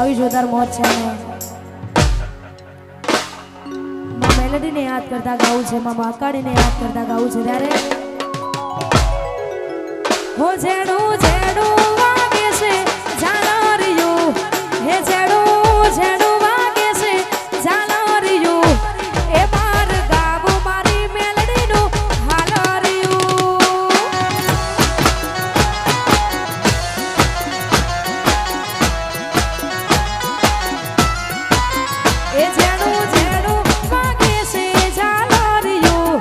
આવી જોરદાર મોજ છે અને મેલેડીને યાદ કરતા ગાવું છે, માં બાકાડીને યાદ કરતા ગાવું છે ત્યારે હો જેડું જેડું વાગે છે ઝાલરિયું, હે જેડું જેડું વાગે છે ઝાલરિયું, એ માર ગાવું મારી મેલડીનું હાલરિયું. એ જેડું જેડું વાગે છે ઝાલરિયું,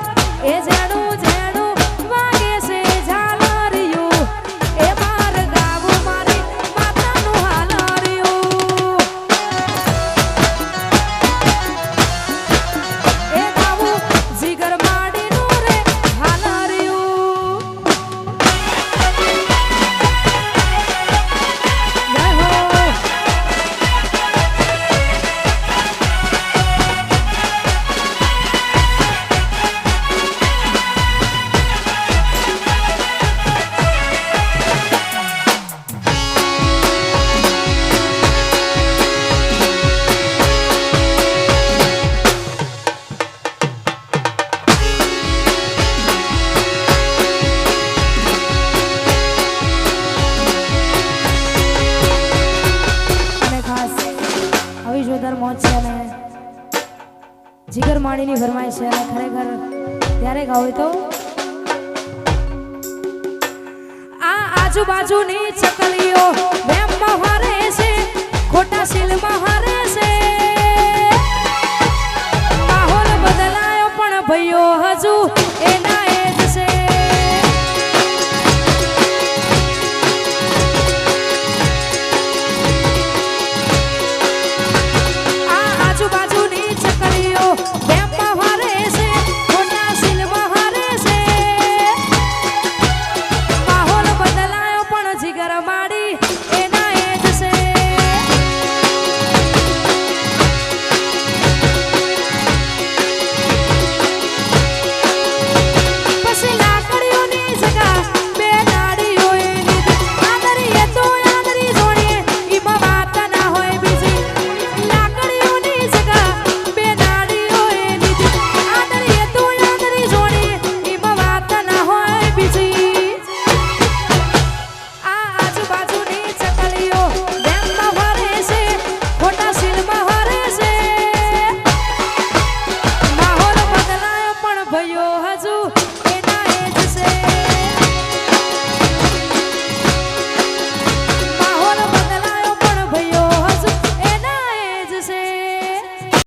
એ જેડું જેડું વાગે છે ઝાલરિયું, એ માર ગાવું મારી માતાનું હાલરિયું. એ ગાવું જીગર માડીનું રે હાલરિયું. જય હો. અને ખાસ આવી જોરદાર મોજ છે અને જીગર માણીની ફરમાઈશ છે અને ખરેખર ત્યારે ગાવે તો આ આજુબાજુની ચકલી